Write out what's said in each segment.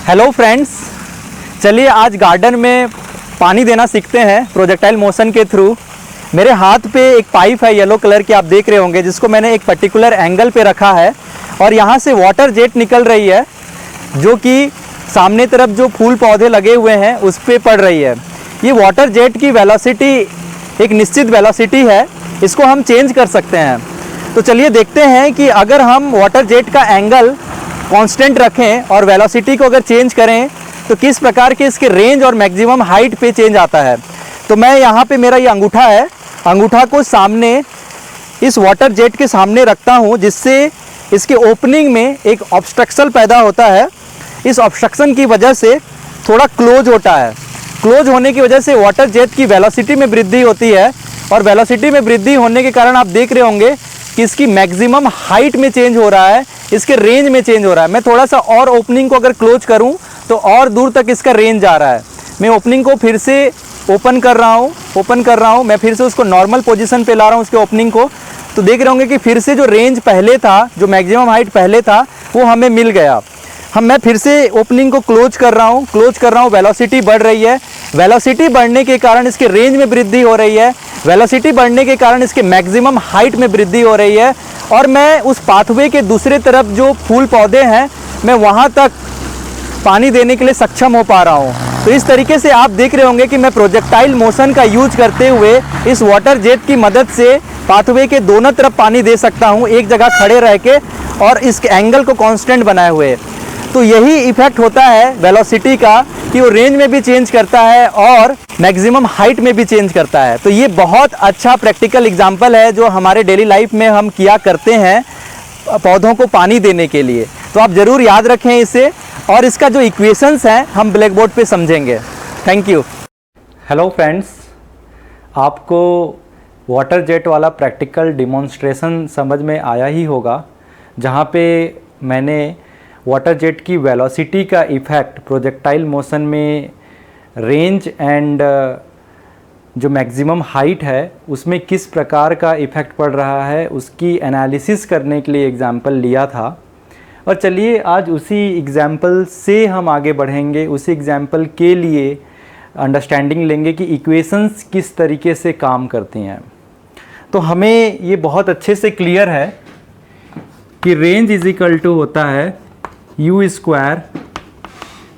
Hello friends, चलिए आज garden में पानी देना सीखते हैं प्रोजेक्टाइल मोशन के थ्रू। मेरे हाथ पे एक पाइप है येलो कलर की, आप देख रहे होंगे, जिसको मैंने एक पर्टिकुलर एंगल पे रखा है और यहाँ से वाटर जेट निकल रही है जो कि सामने तरफ जो फूल पौधे लगे हुए हैं उस पर पड़ रही है। ये वाटर जेट की वेलोसिटी एक निश्चित वेलोसिटी है, इसको हम चेंज कर सकते हैं। तो चलिए देखते हैं कि अगर हम वाटर जेट का एंगल कांस्टेंट रखें और वेलोसिटी को अगर चेंज करें तो किस प्रकार के इसके रेंज और मैक्सिमम हाइट पे चेंज आता है। तो मैं यहाँ पे मेरा ये अंगूठा है, अंगूठा को सामने इस वाटर जेट के सामने रखता हूँ, जिससे इसके ओपनिंग में एक ऑब्स्ट्रक्शन पैदा होता है। इस ऑब्स्ट्रक्शन की वजह से थोड़ा क्लोज होता है। क्लोज होने की वजह से वाटर जेट की वेलोसिटी में वृद्धि होती है और वेलोसिटी में वृद्धि होने के कारण आप देख रहे होंगे कि इसकी मैक्सिमम हाइट में चेंज हो रहा है, इसके रेंज में चेंज हो रहा है। मैं थोड़ा सा और ओपनिंग को अगर क्लोज करूं तो और दूर तक इसका रेंज जा रहा है। मैं ओपनिंग को फिर से ओपन कर रहा हूं, मैं फिर से उसको नॉर्मल पोजीशन पे ला रहा हूं उसके ओपनिंग को, तो देख रहे होंगे कि फिर से जो रेंज पहले था, जो मैक्सिमम हाइट पहले था, वो हमें मिल गया। मैं फिर से ओपनिंग को क्लोज कर रहा हूँ, वेलोसिटी बढ़ रही है। वेलोसिटी बढ़ने के कारण इसके रेंज में वृद्धि हो रही है, वेलोसिटी बढ़ने के कारण इसके मैक्सिमम हाइट में वृद्धि हो रही है और मैं उस पाथवे के दूसरे तरफ जो फूल पौधे हैं, मैं वहाँ तक पानी देने के लिए सक्षम हो पा रहा हूँ। तो इस तरीके से आप देख रहे होंगे कि मैं प्रोजेक्टाइल मोशन का यूज करते हुए इस वाटर जेट की मदद से पाथवे के दोनों तरफ पानी दे सकता हूँ, एक जगह खड़े रह के और इस एंगल को कांस्टेंट बनाए हुए। तो यही इफेक्ट होता है वेलोसिटी का कि वो रेंज में भी चेंज करता है और मैक्सिमम हाइट में भी चेंज करता है। तो ये बहुत अच्छा प्रैक्टिकल एग्जांपल है जो हमारे डेली लाइफ में हम किया करते हैं पौधों को पानी देने के लिए। तो आप ज़रूर याद रखें इसे, और इसका जो इक्वेशंस हैं हम ब्लैक बोर्ड पे समझेंगे। Thank you. हेलो फ्रेंड्स, आपको वाटर जेट वाला प्रैक्टिकल डिमॉन्स्ट्रेशन समझ में आया ही होगा, जहाँ पे मैंने वाटर जेट की वेलोसिटी का इफ़ेक्ट प्रोजेक्टाइल मोशन में रेंज एंड जो मैक्सिमम हाइट है उसमें किस प्रकार का इफ़ेक्ट पड़ रहा है उसकी एनालिसिस करने के लिए एग्जाम्पल लिया था। और चलिए आज उसी एग्जाम्पल से हम आगे बढ़ेंगे, उसी एग्जाम्पल के लिए अंडरस्टैंडिंग लेंगे कि इक्वेशंस किस तरीके से काम करती हैं। तो हमें ये बहुत अच्छे से क्लियर है कि रेंज इज इक्वल टू होता है u square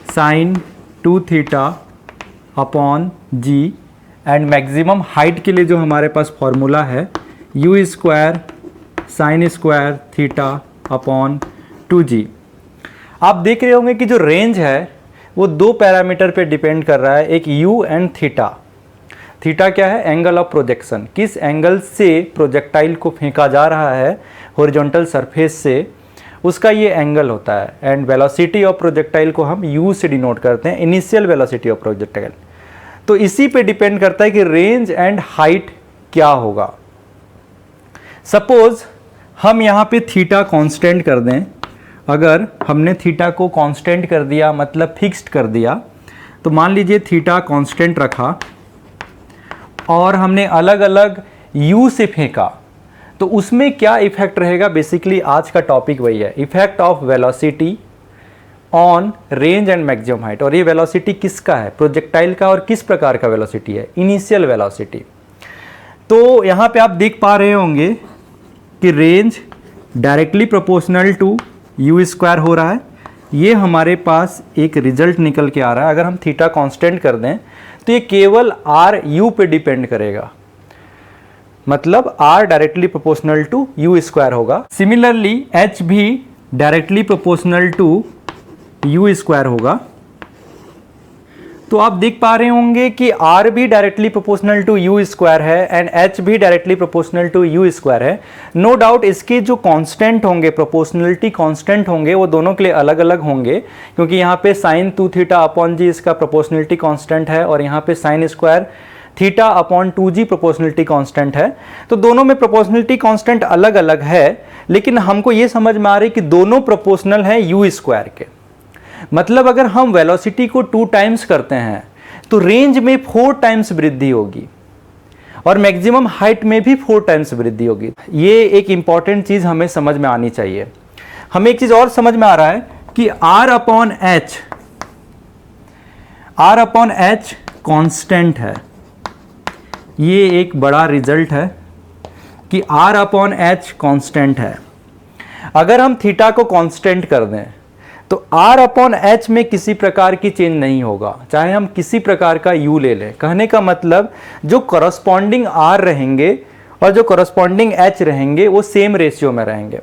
sine 2 theta upon g, and maximum height के लिए जो हमारे पास फॉर्मूला है u square sine square theta upon 2g। आप देख रहे होंगे कि जो रेंज है वो दो पैरामीटर पे डिपेंड कर रहा है, एक u एंड थीटा। थीटा क्या है? एंगल ऑफ प्रोजेक्शन, किस एंगल से प्रोजेक्टाइल को फेंका जा रहा है हॉरिजॉन्टल सरफेस से, उसका ये एंगल होता है। एंड वेलोसिटी ऑफ प्रोजेक्टाइल को हम u से डिनोट करते हैं, इनिशियल वेलोसिटी ऑफ प्रोजेक्टाइल। तो इसी पे डिपेंड करता है कि रेंज एंड हाइट क्या होगा। सपोज हम यहाँ पे थीटा कांस्टेंट कर दें, अगर हमने थीटा को कांस्टेंट कर दिया मतलब फिक्स्ड कर दिया, तो मान लीजिए थीटा कांस्टेंट रखा और हमने अलग अलग u से फेंका, तो उसमें क्या इफेक्ट रहेगा? बेसिकली आज का टॉपिक वही है, effect of velocity on range and maximum height. और ये वेलोसिटी किसका है? प्रोजेक्टाइल का। और किस प्रकार का वेलोसिटी है? Initial velocity. तो यहाँ पे आप देख पा रहे होंगे कि range directly proportional to u square हो रहा है। ये हमारे पास एक रिजल्ट निकल के आ रहा है। अगर हम थीटा कांस्टेंट कर दें तो ये केवल r u पे डिपेंड करेगा, मतलब r directly proportional to u square होगा। सिमिलरली h भी directly proportional to u square होगा। तो आप देख पा रहे होंगे कि r भी directly proportional to u square है एंड h भी directly proportional to u square है। नो डाउट इसके जो कांस्टेंट होंगे, प्रोपोर्शनलिटी कांस्टेंट होंगे, वो दोनों के लिए अलग अलग होंगे, क्योंकि यहाँ पे साइन 2 थीटा अपॉन जी इसका प्रोपोर्शनलिटी कांस्टेंट है और यहाँ पे sine square theta upon 2g proportionality constant है। तो दोनों में प्रोपोर्शनलिटी कांस्टेंट अलग अलग है, लेकिन हमको ये समझ में आ रही है कि दोनों प्रोपोर्शनल है u स्क्वायर के। मतलब अगर हम वेलोसिटी को 2 टाइम्स करते हैं तो रेंज में 4 टाइम्स वृद्धि होगी और मैक्सिमम हाइट में भी 4 टाइम्स वृद्धि होगी। ये एक इंपॉर्टेंट चीज हमें समझ में आनी चाहिए। हमें एक चीज और समझ में आ रहा है कि r upon h R upon H constant है। ये एक बड़ा रिजल्ट है कि R अपॉन H कांस्टेंट है। अगर हम थीटा को कांस्टेंट कर दें तो R अपॉन H में किसी प्रकार की चेंज नहीं होगा, चाहे हम किसी प्रकार का U ले लें। कहने का मतलब जो करस्पॉन्डिंग R रहेंगे और जो करस्पॉन्डिंग H रहेंगे वो सेम रेशियो में रहेंगे।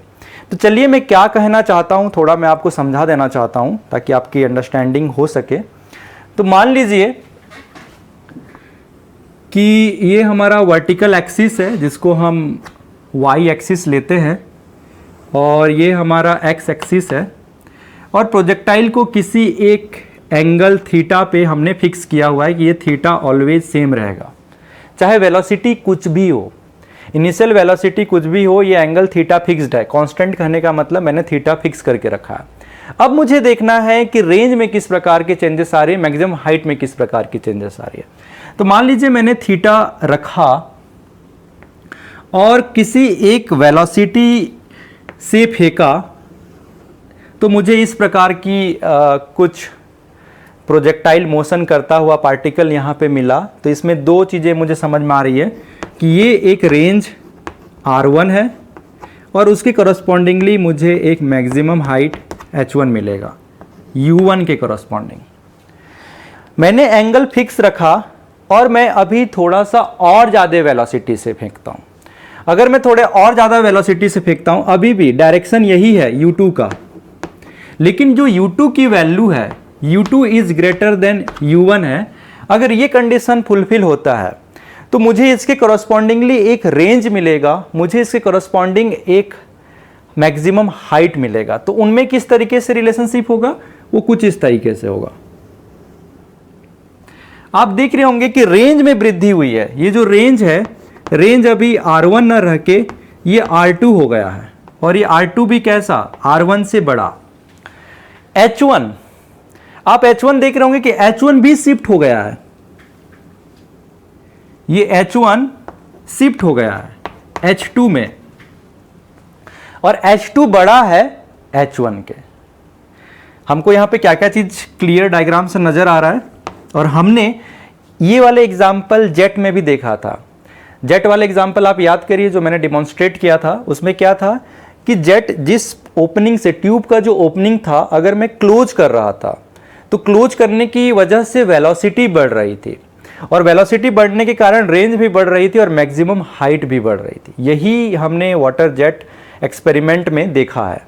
तो चलिए मैं क्या कहना चाहता हूँ थोड़ा मैं आपको समझा देना चाहता हूँ ताकि आपकी अंडरस्टैंडिंग हो सके। तो मान लीजिए कि ये हमारा वर्टिकल एक्सिस है जिसको हम वाई एक्सिस लेते हैं और ये हमारा एक्स एक्सिस है और प्रोजेक्टाइल को किसी एक एंगल थीटा पे हमने फिक्स किया हुआ है कि ये थीटा ऑलवेज सेम रहेगा, चाहे वेलोसिटी कुछ भी हो, इनिशियल वेलोसिटी कुछ भी हो, ये एंगल थीटा फिक्स्ड है। कांस्टेंट कहने का मतलब मैंने थीटा फिक्स करके रखा है। अब मुझे देखना है कि रेंज में किस प्रकार के चेंजेस आ रही है, मैक्सिमम हाइट में किस प्रकार की चेंजेस आ रही है। तो मान लीजिए मैंने थीटा रखा और किसी एक वेलोसिटी से फेंका तो मुझे इस प्रकार की कुछ प्रोजेक्टाइल मोशन करता हुआ पार्टिकल यहाँ पे मिला। तो इसमें दो चीज़ें मुझे समझ में आ रही है कि ये एक रेंज R1 है और उसके करस्पॉन्डिंगली मुझे एक मैक्सिमम हाइट H1 मिलेगा U1 के करस्पॉन्डिंग। मैंने एंगल फिक्स रखा और मैं अभी थोड़ा सा और ज़्यादा वेलोसिटी से फेंकता हूँ। अगर मैं थोड़े और ज़्यादा वेलोसिटी से फेंकता हूँ, अभी भी डायरेक्शन यही है U2 का, लेकिन जो U2 की वैल्यू है U2 is greater than U1 है। अगर ये कंडीशन फुलफिल होता है तो मुझे इसके करस्पॉन्डिंगली एक रेंज मिलेगा, मुझे इसके करस्पॉन्डिंग एक मैक्सिमम हाइट मिलेगा। तो उनमें किस तरीके से रिलेशनशिप होगा, वो कुछ इस तरीके से होगा। आप देख रहे होंगे कि रेंज में वृद्धि हुई है। ये जो रेंज है, रेंज अभी R1 न रह के ये R2 हो गया है और ये R2 भी कैसा, R1 से बड़ा। H1, आप H1 देख रहे होंगे कि H1 भी शिफ्ट हो गया है, ये H1 शिफ्ट हो गया है H2 में और H2 बड़ा है H1 के। हमको यहां पे क्या क्या चीज क्लियर डायग्राम से नजर आ रहा है। और हमने ये वाले एग्जाम्पल जेट में भी देखा था। जेट वाले एग्जाम्पल आप याद करिए जो मैंने डिमॉन्स्ट्रेट किया था, उसमें क्या था कि जेट जिस ओपनिंग से, ट्यूब का जो ओपनिंग था, अगर मैं क्लोज कर रहा था तो क्लोज करने की वजह से वेलोसिटी बढ़ रही थी और वेलोसिटी बढ़ने के कारण रेंज भी बढ़ रही थी और मैक्सिमम हाइट भी बढ़ रही थी। यही हमने वाटर जेट एक्सपेरिमेंट में देखा है।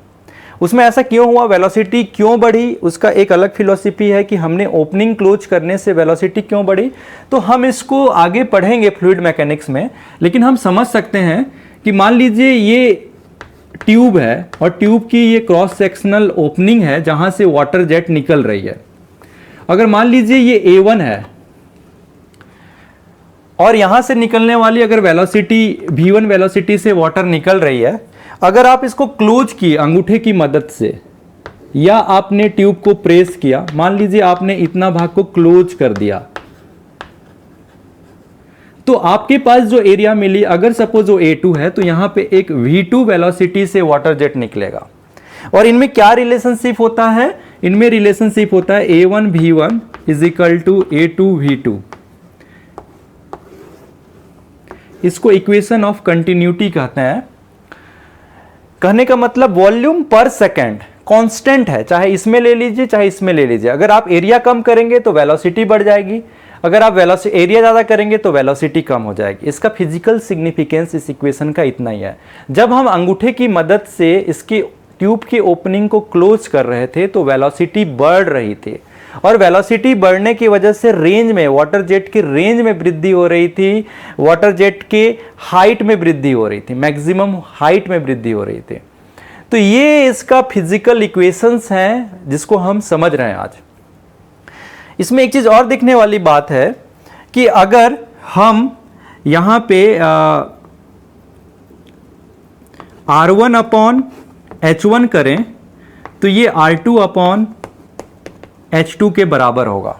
उसमें ऐसा क्यों हुआ, वेलोसिटी क्यों बढ़ी, उसका एक अलग फिलॉसफी है कि हमने ओपनिंग क्लोज करने से वेलोसिटी क्यों बढ़ी। तो हम इसको आगे पढ़ेंगे फ्लूइड मैकेनिक्स में, लेकिन हम समझ सकते हैं कि मान लीजिए ये ट्यूब है और ट्यूब की ये क्रॉस सेक्शनल ओपनिंग है जहां से वाटर जेट निकल रही है। अगर मान लीजिए ये A1 है और यहां से निकलने वाली अगर वेलोसिटी V1 वेलोसिटी से वाटर निकल रही है, अगर आप इसको क्लोज किए अंगूठे की मदद से या आपने ट्यूब को प्रेस किया, मान लीजिए आपने इतना भाग को क्लोज कर दिया, तो आपके पास जो एरिया मिली, अगर सपोज वो A2 है तो यहां पे एक V2 वेलोसिटी से वाटर जेट निकलेगा। और इनमें क्या रिलेशनशिप होता है, इनमें रिलेशनशिप होता है A1 V1 is equal to A2 V2। इसको इक्वेशन ऑफ कंटिन्यूटी कहते हैं। कहने का मतलब वॉल्यूम पर सेकेंड कांस्टेंट है, चाहे इसमें ले लीजिए चाहे इसमें ले लीजिए। अगर आप एरिया कम करेंगे तो वेलोसिटी बढ़ जाएगी, अगर आप एरिया ज़्यादा करेंगे तो वेलोसिटी कम हो जाएगी। इसका फिजिकल सिग्निफिकेंस इस इक्वेशन का इतना ही है। जब हम अंगूठे की मदद से इसकी ट्यूब की ओपनिंग को क्लोज कर रहे थे तो वेलोसिटी बढ़ रही थी और वेलोसिटी बढ़ने की वजह से रेंज में, वाटर जेट की रेंज में वृद्धि हो रही थी, वाटर जेट के हाइट में वृद्धि हो रही थी, मैक्सिमम हाइट में वृद्धि हो रही थी। तो ये इसका फिजिकल इक्वेशंस हैं जिसको हम समझ रहे हैं आज। इसमें एक चीज और देखने वाली बात है कि अगर हम यहां पे R1 अपॉन H1 करें तो ये R2 अपॉन H2 के बराबर होगा।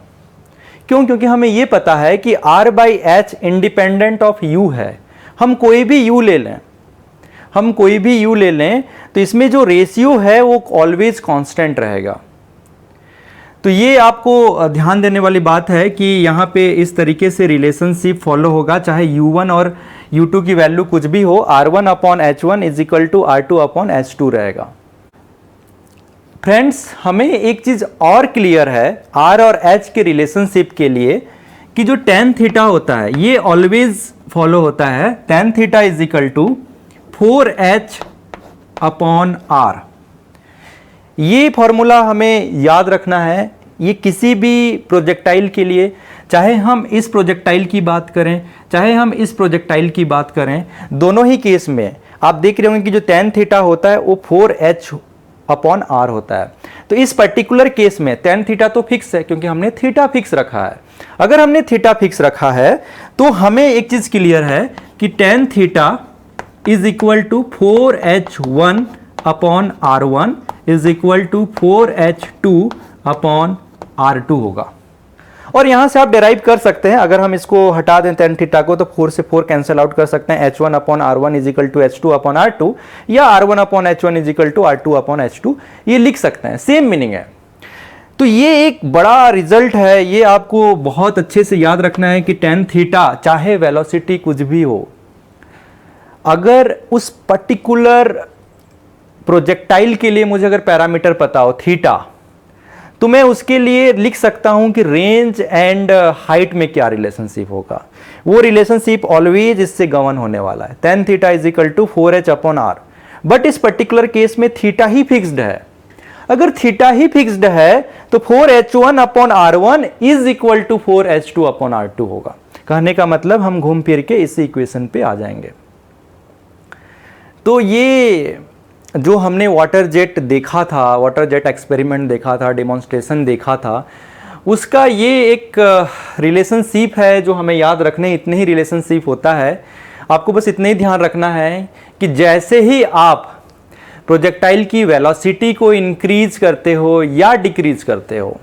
क्यों? क्योंकि हमें यह पता है कि R by H independent of U है। हम कोई भी U ले लें, हम कोई भी U ले लें तो इसमें जो रेशियो है वो ऑलवेज कांस्टेंट रहेगा। तो तो ये आपको ध्यान देने वाली बात है कि यहाँ पे इस तरीके से रिलेशनशिप फॉलो होगा, चाहे u1 और u2 की वैल्यू कुछ भी हो, r1 upon h1 is equal to r2 upon h2 रहेगा। फ्रेंड्स, हमें एक चीज और क्लियर है r और h के रिलेशनशिप के लिए कि जो tan थीटा होता है ये ऑलवेज फॉलो होता है tan theta is equal to 4h upon r। ये फॉर्मूला हमें याद रखना है। ये किसी भी प्रोजेक्टाइल के लिए, चाहे हम इस प्रोजेक्टाइल की बात करें चाहे हम इस प्रोजेक्टाइल की बात करें, दोनों ही केस में आप देख रहे होंगे कि जो tan थीटा होता है वो 4h अपॉन r होता है। तो इस पर्टिकुलर केस में tan थीटा तो फिक्स है क्योंकि हमने थीटा फिक्स रखा है। अगर हमने थीटा फिक्स रखा है तो हमें एक चीज क्लियर है कि tan theta is equal to 4h1 upon r1 is equal to 4h2 upon r2 होगा। और यहां से आप डिराइव कर सकते हैं, अगर हम इसको हटा दें tan थीटा को तो 4 से 4 कैंसिल आउट कर सकते हैं, h1 upon r1 is equal to h2 upon r2 या r1 upon h1 is equal to r2 upon h2, ये लिख सकते हैं, सेम मीनिंग है। तो ये एक बड़ा रिजल्ट है, ये आपको बहुत अच्छे से याद रखना है कि tan थीटा चाहे वेलोसिटी कुछ भी हो, अगर उस पर्टिकुलर प्रोजेक्टाइल के लिए मुझे अगर पैरामीटर पता हो थीटा, तो मैं उसके लिए लिख सकता हूं कि रेंज एंड हाइट में क्या रिलेशनशिप होगा। वो रिलेशनशिप ऑलवेज इससे गवर्न होने वाला है, tan theta is equal to 4h upon r। But इस पर्टिकुलर केस में थीटा ही फिक्स्ड है। अगर थीटा ही फिक्स्ड है तो 4h1 upon r1 is equal to 4h2 upon r2 होगा। कहने का मतलब हम घूम फिर के इस इक्वेशन पे आ जाएंगे। तो ये जो हमने वाटर जेट देखा था, वाटर जेट एक्सपेरिमेंट देखा था, डेमोन्स्ट्रेशन देखा था, उसका ये एक रिलेशनशिप है जो हमें याद रखने, इतने ही रिलेशनशिप होता है। आपको बस इतना ही ध्यान रखना है कि जैसे ही आप प्रोजेक्टाइल की वेलोसिटी को इंक्रीज करते हो या डिक्रीज करते हो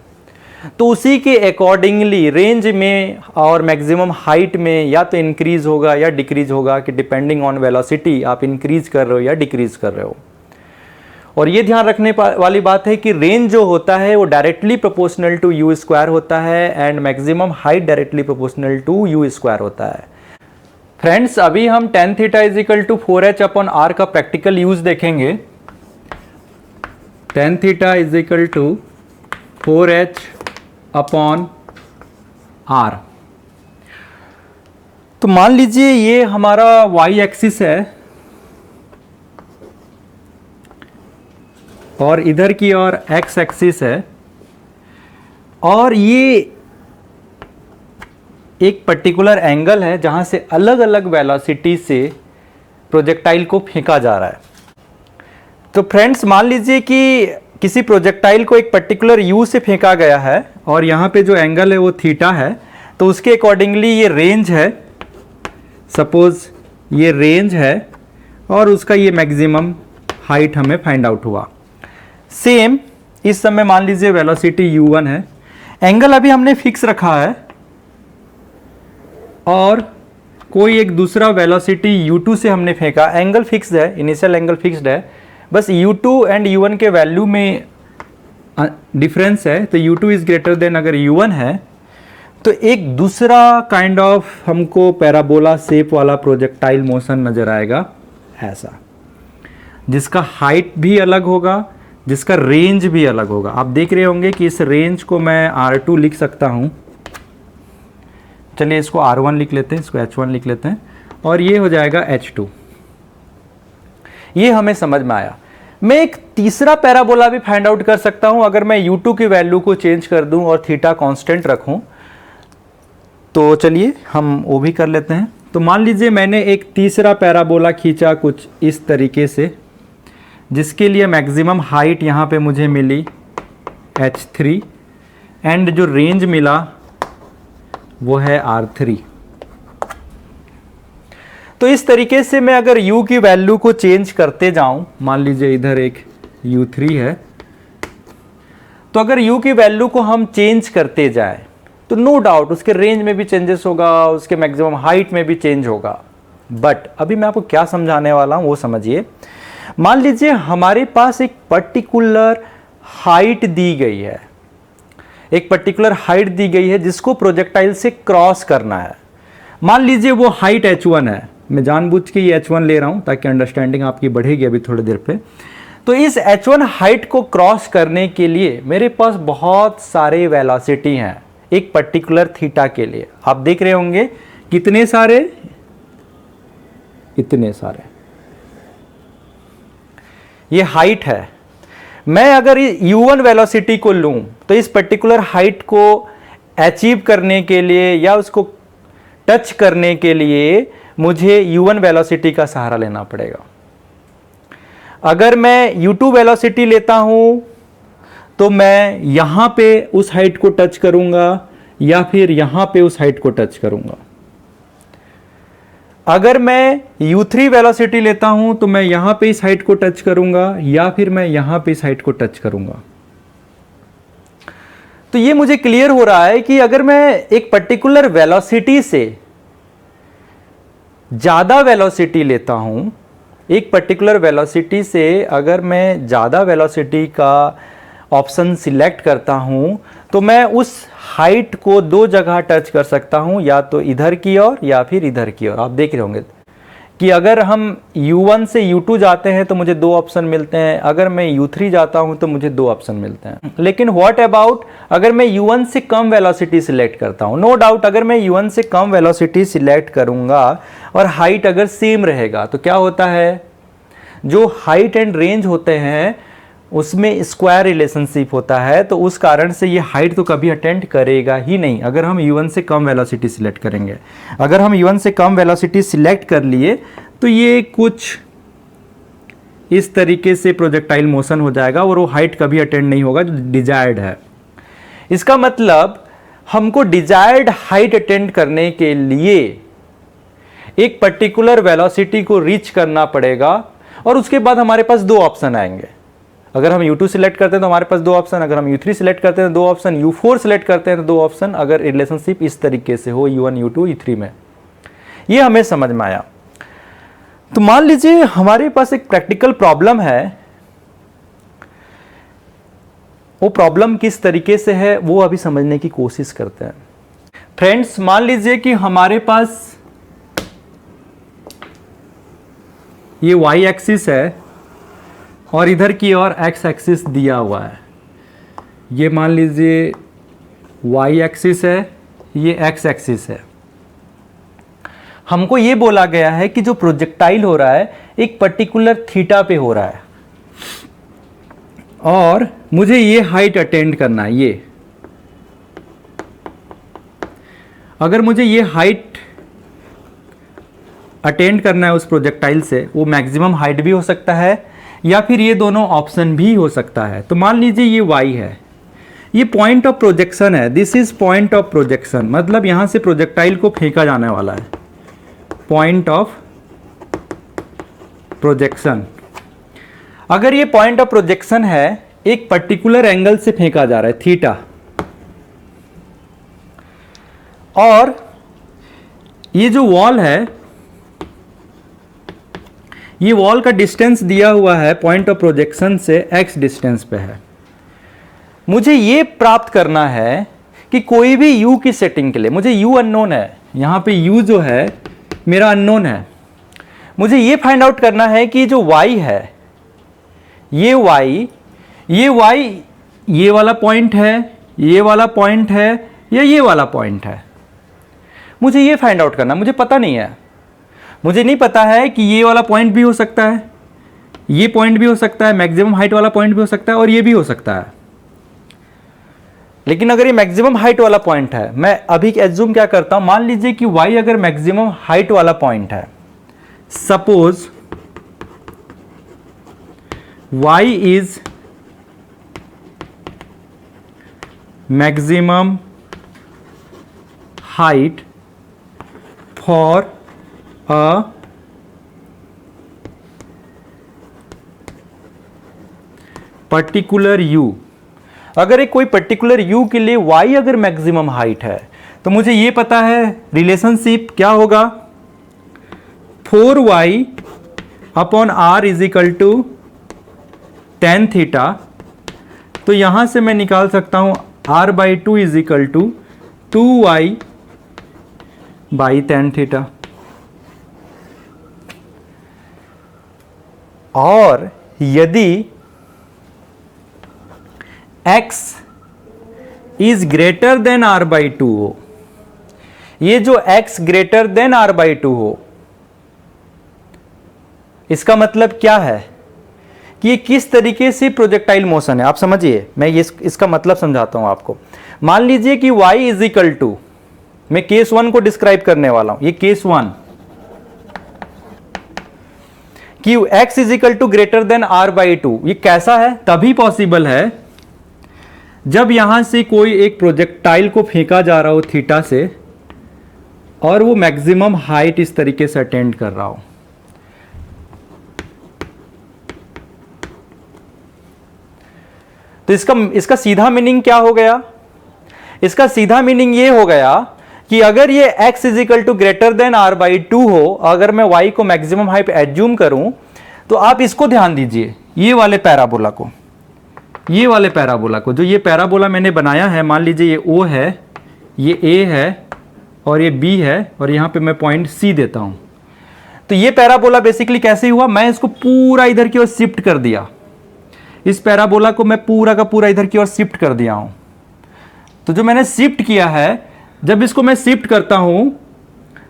तो उसी के अकॉर्डिंगली रेंज में और मैक्सिमम हाइट में या तो इंक्रीज होगा या डिक्रीज होगा, कि डिपेंडिंग ऑन वेलोसिटी आप इंक्रीज कर रहे हो या डिक्रीज कर रहे हो। और ये ध्यान रखने वाली बात है कि रेंज जो होता है वो directly proportional to u square होता है and maximum height directly proportional to u square होता है। फ्रेंड्स, अभी हम tan theta is equal to 4h upon r का प्रैक्टिकल यूज देखेंगे। tan theta is equal to 4h upon r। तो मान लीजिए ये हमारा y एक्सिस है और इधर की ओर x एक्सिस है, और ये एक पर्टिकुलर एंगल है जहां से अलग अलग वेलोसिटी से प्रोजेक्टाइल को फेंका जा रहा है। तो फ्रेंड्स, मान लीजिए कि किसी प्रोजेक्टाइल को एक पर्टिकुलर u से फेंका गया है और यहाँ पे जो एंगल है वो थीटा है, तो उसके अकॉर्डिंगली ये रेंज है, सपोज ये रेंज है और उसका ये मैक्सिमम हाइट हमें फाइंड आउट हुआ। सेम इस समय मान लीजिए वेलोसिटी u1 है, एंगल अभी हमने फिक्स रखा है और कोई एक दूसरा वेलोसिटी u2 से हमने फेंका, एंगल फिक्स है, इनिशियल एंगल फिक्स्ड है, बस u2 एंड u1 के वैल्यू में डिफरेंस है। तो u2 इज ग्रेटर देन अगर u1 है तो एक दूसरा काइंड ऑफ हमको पैराबोला शेप वाला प्रोजेक्टाइल मोशन नजर आएगा, ऐसा, जिसका हाइट भी अलग होगा, जिसका रेंज भी अलग होगा। आप देख रहे होंगे कि इस रेंज को मैं r2 लिख सकता हूं, चलिए इसको r1 लिख लेते हैं, इसको h1 लिख लेते हैं, और ये हो जाएगा h2। ये हमें समझ में आया। मैं एक तीसरा पैराबोला भी फाइंड आउट कर सकता हूं अगर मैं u2 की वैल्यू को चेंज कर दूं और थीटा कांस्टेंट रखूं। तो चलिए हम वो भी कर लेते हैं। तो मान लीजिए मैंने एक तीसरा पैराबोला खींचा कुछ इस तरीके से, जिसके लिए मैक्सिमम हाइट यहाँ पे मुझे मिली h3 एंड जो रेंज मिला वो है r3। तो इस तरीके से मैं अगर u की वैल्यू को चेंज करते जाऊं, मान लीजिए इधर एक u3 है, तो अगर u की वैल्यू को हम चेंज करते जाएं तो नो डाउट उसके रेंज में भी चेंजेस होगा, उसके मैक्सिमम हाइट में भी चेंज होगा। बट अभी मैं आपको क्या समझाने वाला हूं वो समझिए। मान लीजिए हमारे पास एक पर्टिकुलर हाइट दी गई है, एक पर्टिकुलर हाइट दी गई है जिसको प्रोजेक्टाइल से क्रॉस करना है। मान लीजिए वो हाइट h1 है, मैं जानबूझ के ये h1 ले रहा हूं ताकि अंडरस्टैंडिंग आपकी बढ़ेगी अभी थोड़ी देर पे। तो इस h1 हाइट को क्रॉस करने के लिए मेरे पास बहुत सारे वेलोसिटी हैं एक पर्टिकुलर थीटा के लिए। आप देख रहे होंगे कितने सारे, इतने सारे, ये हाइट है। मैं अगर u1 वेलोसिटी को लूं तो इस पर्टिकुलर हाइट को अचीव करने के लिए या उसको टच करने के लिए मुझे u1 वेलोसिटी का सहारा लेना पड़ेगा। अगर मैं u2 वेलोसिटी लेता हूं तो मैं यहां पे उस हाइट को टच करूंगा या फिर यहां पे उस हाइट को टच करूंगा। अगर मैं u3 वेलोसिटी लेता हूं तो मैं यहां पे इस हाइट को टच करूंगा या फिर मैं यहां पे इस हाइट को टच करूंगा। तो ये मुझे क्लियर हो रहा है कि अगर मैं एक पर्टिकुलर वेलोसिटी से ज्यादा वेलोसिटी लेता हूं, एक पर्टिकुलर वेलोसिटी से अगर मैं ज्यादा वेलोसिटी का ऑप्शन सिलेक्ट करता हूं तो मैं उस हाइट को दो जगह टच कर सकता हूं, या तो इधर की ओर या फिर इधर की ओर। आप देख रहे होंगे कि अगर हम u1 से u2 जाते हैं तो मुझे दो ऑप्शन मिलते हैं, अगर मैं u3 जाता हूं तो मुझे दो ऑप्शन मिलते हैं। लेकिन व्हाट अबाउट अगर मैं u1 से कम वेलोसिटी सिलेक्ट करता हूं? नो डाउट अगर मैं u1 से कम वेलोसिटी सिलेक्ट करूंगा और हाइट अगर सेम रहेगा तो क्या होता है, जो हाइट एंड रेंज होते हैं उसमें स्क्वायर रिलेशनशिप होता है, तो उस कारण से ये हाइट तो कभी अटेंड करेगा ही नहीं अगर हम u1 से कम वेलोसिटी सिलेक्ट करेंगे। अगर हम u1 से कम वेलोसिटी सिलेक्ट कर लिए तो ये कुछ इस तरीके से प्रोजेक्टाइल मोशन हो जाएगा और वो हाइट कभी अटेंड नहीं होगा जो डिजायर्ड है। इसका मतलब हमको डिजायर्ड हाइट अटेंड करने के लिए एक पर्टिकुलर वेलोसिटी को रीच करना पड़ेगा और उसके बाद हमारे पास दो ऑप्शन आएंगे। अगर हम u2 सिलेक्ट करते हैं तो हमारे पास दो ऑप्शन, अगर हम u3 सिलेक्ट करते हैं तो दो ऑप्शन, u4 सिलेक्ट करते हैं तो दो ऑप्शन, अगर रिलेशनशिप इस तरीके से हो u1 u2 u3 में। ये हमें समझ में आया। तो मान लीजिए हमारे पास एक प्रैक्टिकल प्रॉब्लम है, वो प्रॉब्लम किस तरीके से है वो अभी समझने की कोशिश करते हैं। फ्रेंड्स, मान लीजिए कि हमारे पास ये y एक्सिस है और इधर की ओर x एक्सिस दिया हुआ है। ये मान लीजिए y एक्सिस है, ये x एक्सिस है। हमको ये बोला गया है कि जो प्रोजेक्टाइल हो रहा है एक पर्टिकुलर थीटा पे हो रहा है और मुझे ये हाइट अटेंड करना है। ये अगर मुझे ये हाइट अटेंड करना है उस प्रोजेक्टाइल से, वो मैक्सिमम हाइट भी हो सकता है या फिर ये दोनों ऑप्शन भी हो सकता है। तो मान लीजिए ये y है, ये पॉइंट ऑफ प्रोजेक्शन है, this is point of projection, मतलब यहां से प्रोजेक्टाइल को फेंका जाने वाला है, पॉइंट ऑफ प्रोजेक्शन। अगर ये पॉइंट ऑफ प्रोजेक्शन है, एक पर्टिकुलर एंगल से फेंका जा रहा है थीटा, और ये जो वॉल है, ये वॉल का डिस्टेंस दिया हुआ है पॉइंट ऑफ प्रोजेक्शन से x डिस्टेंस पे है। मुझे ये प्राप्त करना है कि कोई भी u की सेटिंग के लिए, मुझे u अननोन है, यहां पे u जो है मेरा अननोन है। मुझे ये फाइंड आउट करना है कि जो y है, ये y ये वाला पॉइंट है, ये वाला पॉइंट है या ये वाला पॉइंट है। मुझे ये फाइंड आउट करना, मुझे पता नहीं है। मुझे नहीं पता है कि ये वाला पॉइंट भी हो सकता है, ये पॉइंट भी हो सकता है, मैक्सिमम हाइट वाला पॉइंट भी हो सकता है और ये भी हो सकता है। लेकिन अगर ये मैक्सिमम हाइट वाला पॉइंट है, मैं अभी एज्यूम क्या करता हूं, मान लीजिए कि y अगर मैक्सिमम हाइट वाला पॉइंट है, suppose y is maximum height for a particular u। अगर एक कोई पर्टिकुलर u के लिए y अगर मैक्सिमम हाइट है तो मुझे ये पता है रिलेशनशिप क्या होगा, 4y upon r is equal to tan theta. तो यहां से मैं निकाल सकता हूं r/2 is equal to 2y/tan θ। और यदि x is greater than r/2 हो, ये जो x ग्रेटर देन r/2 हो, इसका मतलब क्या है कि ये किस तरीके से प्रोजेक्टाइल मोशन है। आप समझिए, मैं ये इसका मतलब समझाता हूं आपको। मान लीजिए कि y इज इक्वल टू, मैं केस 1 को डिस्क्राइब करने वाला हूं, ये केस 1, कि x is equal to greater than r/2। ये कैसा है? तभी पॉसिबल है जब यहां से कोई एक प्रोजेक्टाइल को फेंका जा रहा हो थीटा से, और वो मैक्सिमम हाइट इस तरीके से अटेंड कर रहा हो। तो इसका सीधा मीनिंग क्या हो गया? इसका सीधा मीनिंग ये हो गया कि अगर ये x is equal to greater than r/2 हो, अगर मैं y को मैक्सिमम हाइट एज्यूम करूं, तो आप इसको ध्यान दीजिए, ये वाले पैराबोला को, जो ये पैराबोला मैंने बनाया है, मान लीजिए ये O है, ये A है और ये B है, और यहां पे मैं पॉइंट C देता हूं। तो ये पैराबोला बेसिकली कैसे हुआ? मैं इसको पूरा इधर की ओर शिफ्ट कर दिया, इस पैराबोला को मैं पूरा का पूरा इधर की ओर शिफ्ट कर दिया हूं। तो जो मैंने शिफ्ट किया है, जब इसको मैं शिफ्ट करता हूं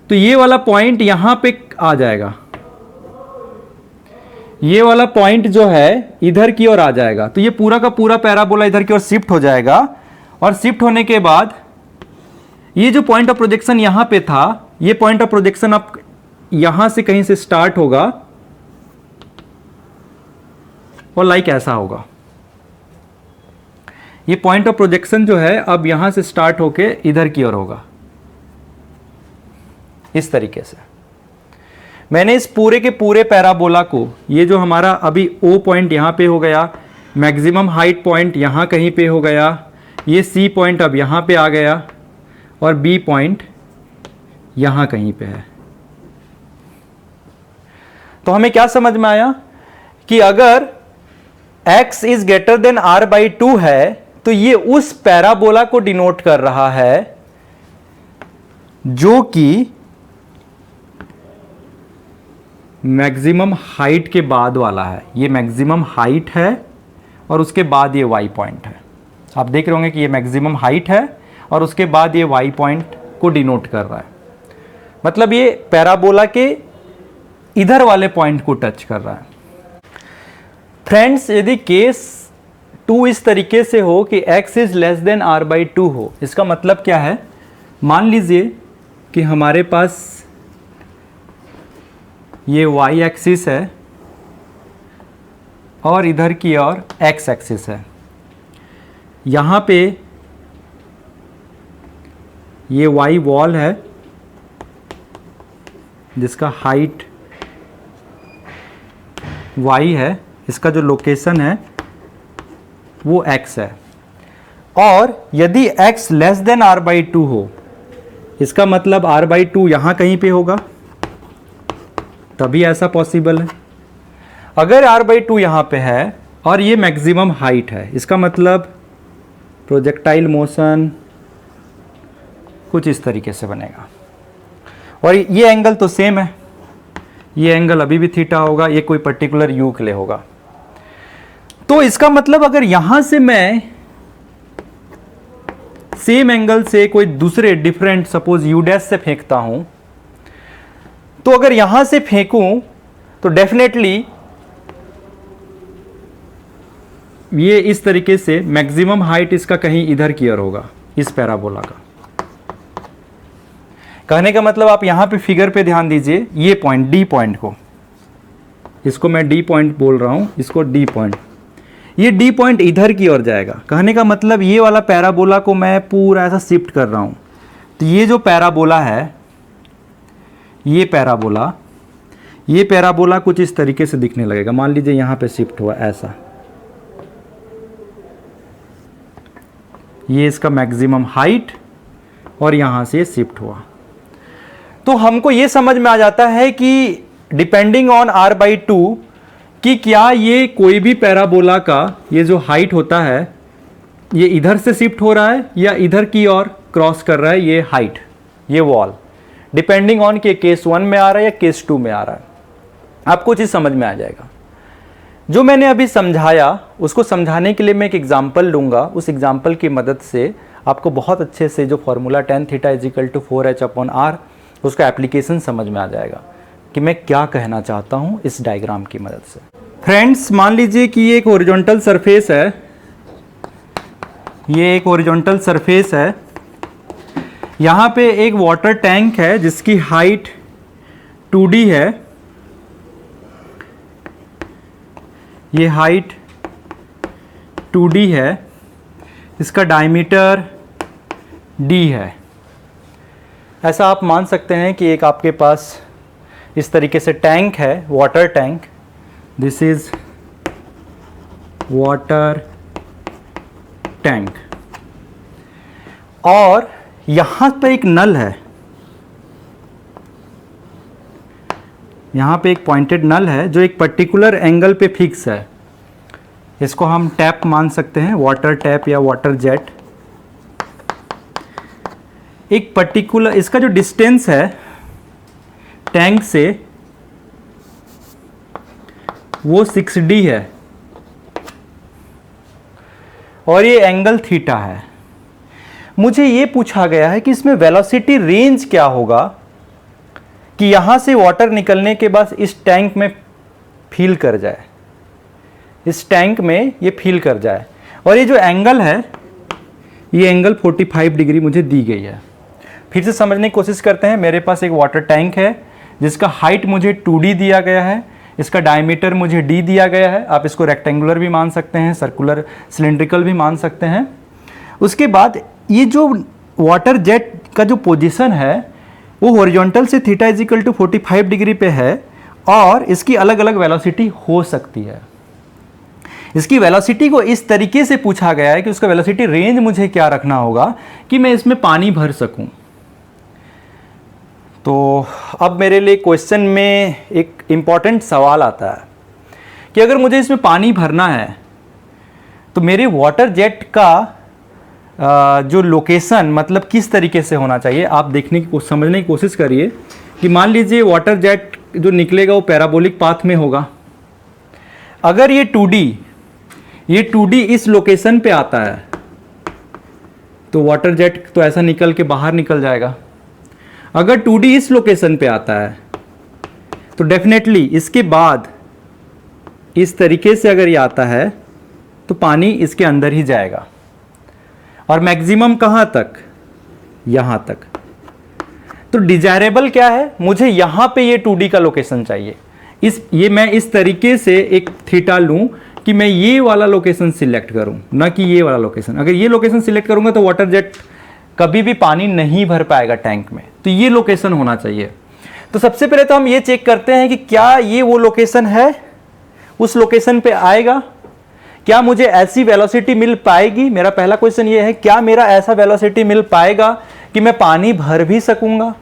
तो ये वाला पॉइंट यहां पे आ जाएगा, ये वाला पॉइंट जो है इधर की ओर आ जाएगा। तो ये पूरा का पूरा पैराबोला इधर की ओर शिफ्ट हो जाएगा, और शिफ्ट होने के बाद ये जो पॉइंट ऑफ प्रोजेक्शन यहां पे था, ये पॉइंट ऑफ प्रोजेक्शन अब यहां से कहीं से स्टार्ट होगा और लाइक ऐसा होगा। ये पॉइंट ऑफ प्रोजेक्शन जो है अब यहां से स्टार्ट होके इधर की ओर होगा, इस तरीके से। मैंने इस पूरे के पूरे पैराबोला को, ये जो हमारा अभी O पॉइंट यहां पे हो गया, मैक्सिमम हाइट पॉइंट यहां कहीं पे हो गया, ये C पॉइंट अब यहां पे आ गया, और B पॉइंट यहां कहीं पे है। तो हमें क्या समझ में आया कि अगर x is greater than r/2 है, तो ये उस पैराबोला को डिनोट कर रहा है जो कि मैक्सिमम हाइट के बाद वाला है। ये मैक्सिमम हाइट है और उसके बाद ये y पॉइंट है। आप देख रहे होंगे कि ये मैक्सिमम हाइट है और उसके बाद ये y पॉइंट को डिनोट कर रहा है, मतलब ये पैराबोला के इधर वाले पॉइंट को टच कर रहा है। फ्रेंड्स, यदि केस 2 इस तरीके से हो कि x is less than r/2 हो, इसका मतलब क्या है? मान लीजिए कि हमारे पास ये y एक्सिस है और इधर की ओर x एक्सिस है। यहाँ पे ये y वॉल है जिसका हाइट y है, इसका जो लोकेशन है वो x है। और यदि x लेस देन r/2 हो, इसका मतलब r/2 यहाँ कहीं पे होगा, तभी ऐसा पॉसिबल है। अगर r/2 यहाँ पे है और ये मैक्सिमम हाइट है, इसका मतलब प्रोजेक्टाइल मोशन कुछ इस तरीके से बनेगा। और ये एंगल तो सेम है, ये एंगल अभी भी थीटा होगा, ये कोई पर्टिकुलर यू के लिए होगा। तो इसका मतलब अगर यहां से मैं सेम एंगल से कोई दूसरे डिफरेंट, सपोज यू डैश से फेंकता हूं, तो अगर यहां से फेंकूं तो डेफिनेटली ये इस तरीके से मैक्सिमम हाइट इसका कहीं इधर की ओर होगा, इस पैराबोला का। कहने का मतलब आप यहां पे फिगर पे ध्यान दीजिए, ये पॉइंट डी पॉइंट को, इसको मैं डी पॉइंट बोल रहा हूं, इसको डी पॉइंट, ये डी पॉइंट इधर की ओर जाएगा। कहने का मतलब ये वाला पैराबोला को मैं पूरा ऐसा शिफ्ट कर रहा हूं। तो ये जो पैराबोला है, ये पैराबोला कुछ इस तरीके से दिखने लगेगा। मान लीजिए यहां पे शिफ्ट हुआ ऐसा, ये इसका मैक्सिमम हाइट और यहां से शिफ्ट हुआ। तो हमको ये समझ में आ जाता है कि डिपेंडिंग ऑन r/2 कि क्या ये कोई भी पैराबोला का ये जो हाइट होता है ये इधर से शिफ्ट हो रहा है या इधर की ओर क्रॉस कर रहा है, ये हाइट, ये वॉल, डिपेंडिंग ऑन कि केस 1 में आ रहा है या केस 2 में आ रहा है। आपको चीज़ समझ में आ जाएगा। जो मैंने अभी समझाया उसको समझाने के लिए मैं एक एग्जाम्पल लूँगा। उस एग्जाम्पल की मदद से आपको बहुत अच्छे से जो formula tan theta is equal to 4h/r उसका एप्लीकेशन समझ में आ जाएगा कि मैं क्या कहना चाहता हूँ इस डायग्राम की मदद से। फ्रेंड्स, मान लीजिए कि ये एक हॉरिजॉन्टल सरफेस है, ये एक हॉरिजॉन्टल सरफेस है। यहाँ पे एक वाटर टैंक है जिसकी हाइट 2D है, ये हाइट 2D है, इसका डायमीटर D है। ऐसा आप मान सकते हैं कि एक आपके पास इस तरीके से टैंक है, water tank, this is water tank, और यहां पर एक नल है, यहां पे एक पॉइंटेड नल है जो एक पर्टिकुलर एंगल पे फिक्स है। इसको हम टैप मान सकते हैं, वाटर टैप या वाटर जेट। एक पर्टिकुलर, इसका जो डिस्टेंस है टैंक से वो 6D है और ये एंगल थीटा है। मुझे ये पूछा गया है कि इसमें वेलोसिटी रेंज क्या होगा कि यहां से वाटर निकलने के बाद इस टैंक में फील कर जाए, इस टैंक में ये फील कर जाए। और ये जो एंगल है, ये एंगल 45 डिग्री मुझे दी गई है। फिर से समझने की कोशिश करते हैं। मेरे पास एक वाटर टैंक है जिसका हाइट मुझे 2D दिया गया है, इसका डायमीटर मुझे D दिया गया है। आप इसको रेक्टेंगुलर भी मान सकते हैं, सर्कुलर, सिलेंड्रिकल भी मान सकते हैं। उसके बाद ये जो वाटर जेट का जो पोजीशन है वो हॉरिजॉन्टल से थीटा इजिकल टू 45 डिग्री पे है और इसकी अलग अलग वेलोसिटी हो सकती है। इसकी वेलोसिटी को इस तरीके से पूछा गया है कि उसका वेलोसिटी रेंज मुझे क्या रखना होगा कि मैं इसमें पानी भर सकूं। तो अब मेरे लिए क्वेश्चन में एक इम्पॉर्टेंट सवाल आता है कि अगर मुझे इसमें पानी भरना है तो मेरे वाटर जेट का जो लोकेशन मतलब किस तरीके से होना चाहिए, आप देखने की समझने की कोशिश करिए। कि मान लीजिए वाटर जेट जो निकलेगा वो पैराबोलिक पाथ में होगा। अगर ये 2D इस लोकेशन पे आता है तो वाटर जेट तो ऐसा निकल के बाहर निकल जाएगा। अगर 2D इस लोकेशन पे आता है तो डेफिनेटली इसके बाद इस तरीके से अगर ये आता है तो पानी इसके अंदर ही जाएगा और मैक्सिमम कहाँ तक, यहाँ तक। तो डिजायरेबल क्या है, मुझे यहाँ पे ये 2D का लोकेशन चाहिए। मैं इस तरीके से एक थीटा लूँ कि मैं ये वाला लोकेशन सिलेक्ट करूँ, ना कि ये वाला लोकेशन। अगर ये लोकेशन सिलेक्ट करूँगा तो वाटर जेट कभी भी पानी नहीं भर पाएगा टैंक में, तो ये लोकेशन होना चाहिए। तो सबसे पहले तो हम ये चेक करते हैं कि क्या ये वो लोकेशन है, उस लोकेशन पे आएगा, क्या मुझे ऐसी वेलोसिटी मिल पाएगी। मेरा पहला क्वेश्चन ये है, क्या मेरा ऐसा वेलोसिटी मिल पाएगा कि मैं पानी भर भी सकूंगा।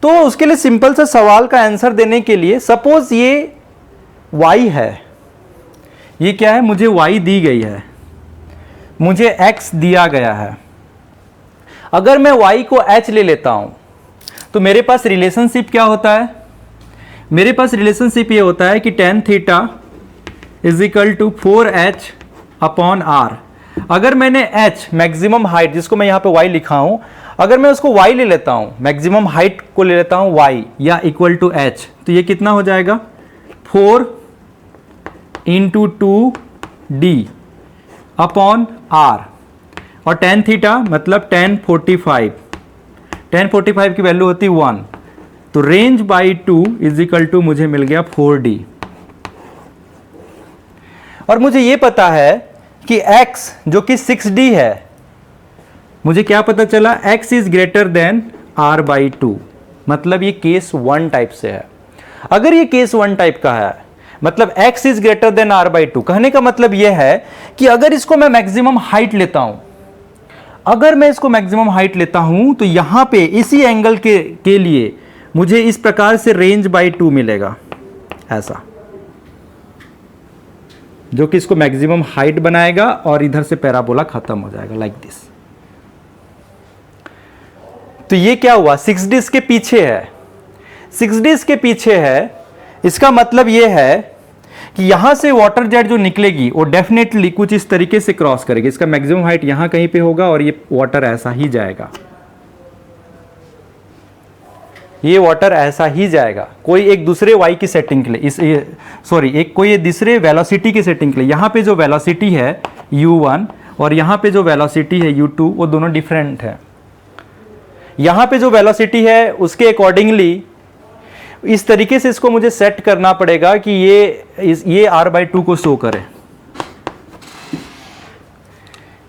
तो उसके लिए सिंपल सा सवाल का आंसर देने के लिए, सपोज ये y है, ये क्या है, मुझे y दी गई है, मुझे x दिया गया है। अगर मैं y को h ले लेता हूं तो मेरे पास रिलेशनशिप क्या होता है, मेरे पास रिलेशनशिप ये होता है कि tan theta is equal to 4h/r। अगर मैंने h मैक्सिमम हाइट, जिसको मैं यहाँ पे y लिखा हूं, अगर मैं उसको y ले लेता हूं, मैक्सिमम हाइट को ले लेता हूं y या इक्वल टू h, तो ये कितना हो जाएगा 4 × 2D/r। और tan थीटा मतलब tan 45, tan 45 की वैल्यू होती 1, तो range by 2 is equal to मुझे मिल गया 4D। और मुझे ये पता है कि x जो कि 6D है, मुझे क्या पता चला, x is greater than r/2, मतलब ये केस 1 टाइप से है। अगर ये केस 1 टाइप का है मतलब x is greater than r/2, कहने का मतलब यह है कि अगर इसको मैं मैक्सिमम हाइट लेता हूं, अगर मैं इसको मैक्सिमम हाइट लेता हूं तो यहां पे इसी एंगल के लिए मुझे इस प्रकार से रेंज बाई 2 मिलेगा, ऐसा। जो कि इसको मैक्सिमम हाइट बनाएगा और इधर से पैराबोला खत्म हो जाएगा लाइक दिस। तो ये क्या हुआ, 6D इसके पीछे है, 6D इसके पीछे है। इसका मतलब ये है कि यहां से वाटर जेट जो निकलेगी वो डेफिनेटली कुछ इस तरीके से क्रॉस करेगी। इसका मैक्सिमम हाइट यहां कहीं पे होगा और ये वाटर ऐसा ही जाएगा, ये वाटर ऐसा ही जाएगा। कोई एक दूसरे y की सेटिंग के लिए कोई एक दूसरे वेलोसिटी की सेटिंग के लिए, यहां पे जो वेलोसिटी है u1 और यहां पे जो वेलोसिटी है u2 वो दोनों डिफरेंट है। यहां पे जो वेलोसिटी है उसके अकॉर्डिंगली इस तरीके से इसको मुझे सेट करना पड़ेगा कि ये r/2 को शो करे,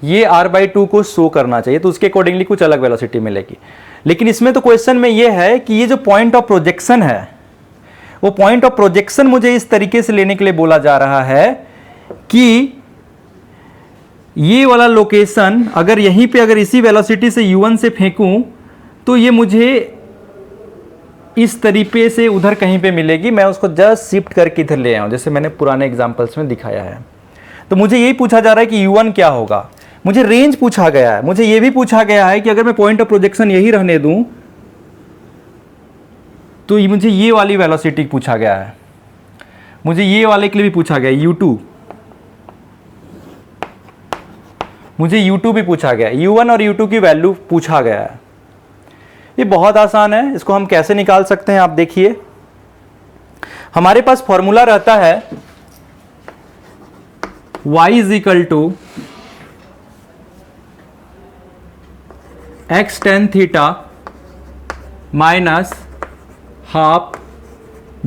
ये r/2 को शो करना चाहिए, तो उसके अकॉर्डिंगली कुछ अलग वेलोसिटी मिलेगी। लेकिन इसमें तो क्वेश्चन में ये है कि ये जो पॉइंट ऑफ प्रोजेक्शन है वो पॉइंट ऑफ प्रोजेक्शन मुझे इस तरीके से लेने के लिए बोला जा रहा है कि ये वाला लोकेशन अगर यहीं पे अगर इसी वेलोसिटी से u1 से फेंकूं तो ये मुझे इस तरीके से उधर कहीं पे मिलेगी। मैं उसको जस्ट शिफ्ट करके इधर ले आऊं, जैसे मैंने पुराने एग्जांपल्स में दिखाया है। तो मुझे यही पूछा जा रहा है कि u1 क्या होगा, मुझे रेंज पूछा गया है, मुझे यह भी पूछा गया है कि अगर मैं पॉइंट ऑफ प्रोजेक्शन यही रहने दूं तो मुझे ये वाली वेलोसिटी पूछा गया है, मुझे ये वाले के लिए भी पूछा गया है u2, मुझे u2 भी पूछा गया है, u1 और u2 की वैल्यू पूछा गया है। ये बहुत आसान है, इसको हम कैसे निकाल सकते हैं आप देखिए। हमारे पास फॉर्मूला रहता है y is equal to x tan theta minus half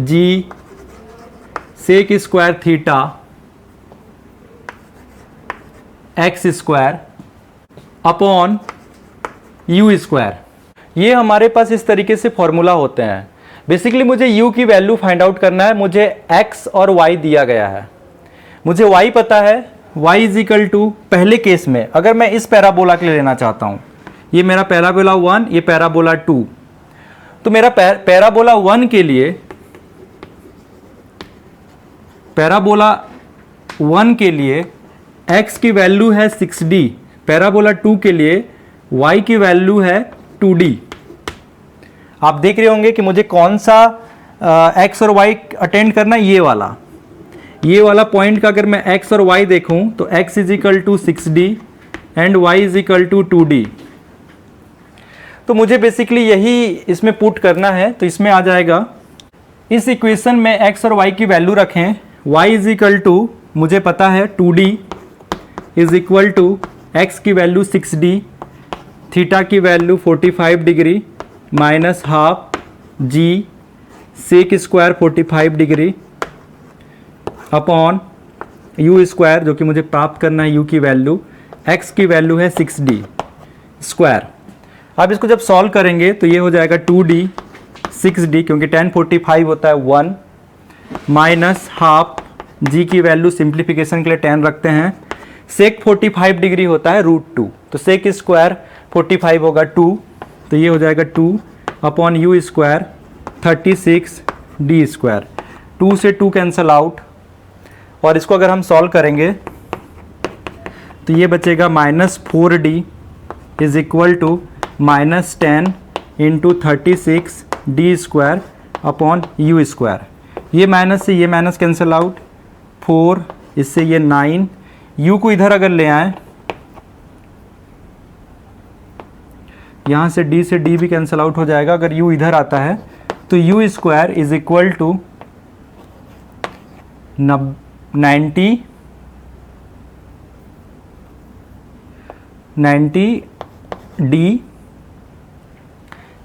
g sec square theta x square upon u square. ये हमारे पास इस तरीके से फॉर्मूला होते हैं। बेसिकली मुझे u की वैल्यू फाइंड आउट करना है, मुझे x और y दिया गया है, मुझे y पता है, y इज इक्वल टू पहले केस में अगर मैं इस पैराबोला के लिए लेना चाहता हूं, ये मेरा पैराबोला 1, ये पैराबोला 2, तो मेरा पैराबोला 1 के लिए x की वैल्यू है 6D, पैराबोला 2 के लिए y की वैल्यू है 2D। आप देख रहे होंगे कि मुझे कौन सा x और y अटेंड करना है, ये वाला पॉइंट का अगर मैं x और y देखूं तो x is equal to 6D and y is equal to 2D। तो मुझे बेसिकली यही इसमें पुट करना है, तो इसमें आ जाएगा, इस इक्वेशन में x और y की वैल्यू रखें, y इज इक्वल टू मुझे पता है 2D is equal to x की वैल्यू 6D, थीटा की value 45 degree minus half g sec square 45 degree upon u square, जो कि मुझे प्राप्त करना है u की वैल्यू, x की वैल्यू है 6D स्क्वायर। अब इसको जब सॉल्व करेंगे तो ये हो जाएगा 2D 6D, क्योंकि tan 45 होता है 1 माइनस हाफ g की वैल्यू सिंप्लीफिकेशन के लिए tan रखते हैं, सेक 45 डिग्री होता है √2, तो सेक स्क्वायर 45 होगा 2, तो ये हो जाएगा 2 upon u square 36D square. 2 से 2 कैंसल आउट, और इसको अगर हम सॉल्व करेंगे तो ये बचेगा -4D is equal to -10 into 36D square upon u square. ये माइनस से ये माइनस कैंसिल आउट, 4 इससे ये 9, u को इधर अगर ले आए, यहाँ से d भी कैंसिल आउट हो जाएगा, अगर u इधर आता है तो u square is equal to 90D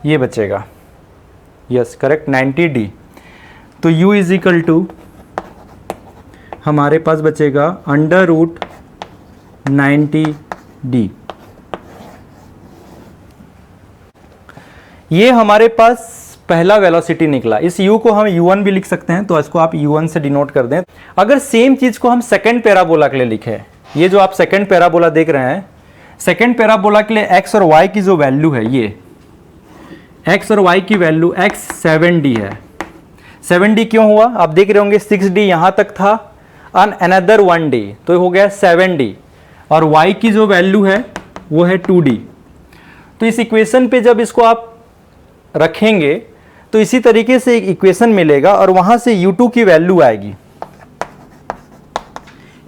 ये बचेगा, यस करेक्ट 90D। तो u इज इक्वल टू हमारे पास बचेगा √90D। ये हमारे पास पहला वेलोसिटी निकला। इस u को हम u1 भी लिख सकते हैं, तो इसको आप u1 से डिनोट कर दें। अगर सेम चीज को हम सेकंड पैराबोला के लिए लिखें, ये जो आप सेकंड पैराबोला देख रहे हैं, सेकंड पैराबोला के लिए x और y की जो वैल्यू है, ये x और y की वैल्यू x 7D है। 7D क्यों हुआ? आप देख रहे होंगे 6D यहां तक था, अनदर 1D, तो हो गया 7D, और y की जो वैल्यू है वो है 2D। तो इस इक्वेशन पे जब इसको आप रखेंगे तो इसी तरीके से एक इक्वेशन मिलेगा और वहां से u2 की वैल्यू आएगी।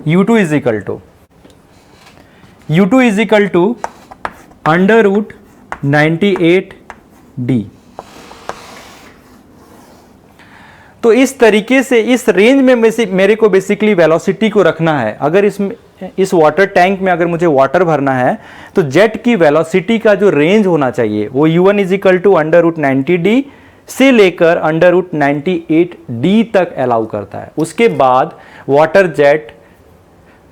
u2 is equal to under root 98D। तो इस तरीके से इस रेंज में मेरे को बेसिकली वेलोसिटी को रखना है। अगर इस वाटर टैंक में अगर मुझे वाटर भरना है तो जेट की वेलोसिटी का जो रेंज होना चाहिए वो u1 is equal to under root 90D से लेकर अंडर रूट 98D तक अलाउ करता है। उसके बाद वाटर जेट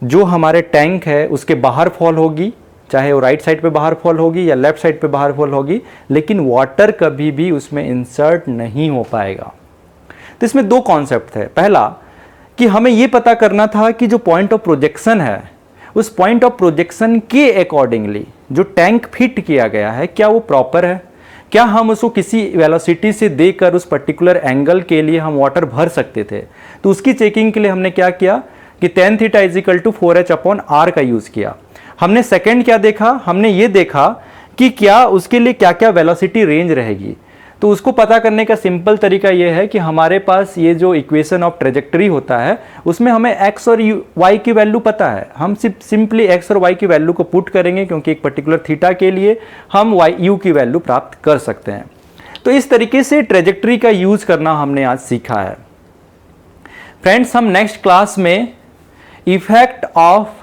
जो हमारे टैंक है उसके बाहर फॉल होगी, चाहे वो राइट साइड पे बाहर फॉल होगी या लेफ्ट साइड पे बाहर फॉल होगी, लेकिन वाटर कभी भी उसमें इंसर्ट नहीं हो पाएगा। तो इसमें दो कॉन्सेप्ट है। पहला कि हमें यह पता करना था कि जो पॉइंट ऑफ प्रोजेक्शन है उस पॉइंट ऑफ प्रोजेक्शन के अकॉर्डिंगली जो टैंक फिट किया गया है क्या वो प्रॉपर है, क्या हम उसको किसी वेलोसिटी से देकर उस पर्टिकुलर एंगल के लिए हम वाटर भर सकते थे। तो उसकी चेकिंग के लिए हमने क्या किया कि tan theta is equal to 4h/r का यूज किया। हमने सेकंड क्या देखा, हमने ये देखा कि क्या उसके लिए क्या क्या वेलोसिटी रेंज रहेगी। तो उसको पता करने का सिंपल तरीका ये है कि हमारे पास ये जो इक्वेशन ऑफ ट्रेजेक्टरी होता है उसमें हमें x और y की वैल्यू पता है। हम सिंपली x और y की वैल्यू को पुट करेंगे क्योंकि एक पर्टिकुलर थीटा के लिए हम u की वैल्यू प्राप्त कर सकते हैं। तो इस तरीके से ट्रेजेक्टरी का यूज करना हमने आज सीखा है। फ्रेंड्स, हम नेक्स्ट क्लास में इफेक्ट ऑफ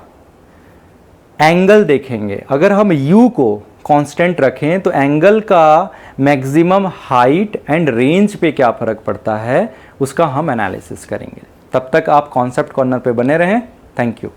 एंगल देखेंगे। अगर हम u को कांस्टेंट रखें तो एंगल का मैक्सिमम हाइट एंड रेंज पे क्या फर्क पड़ता है उसका हम एनालिसिस करेंगे। तब तक आप कॉन्सेप्ट कॉर्नर पे बने रहें। Thank you.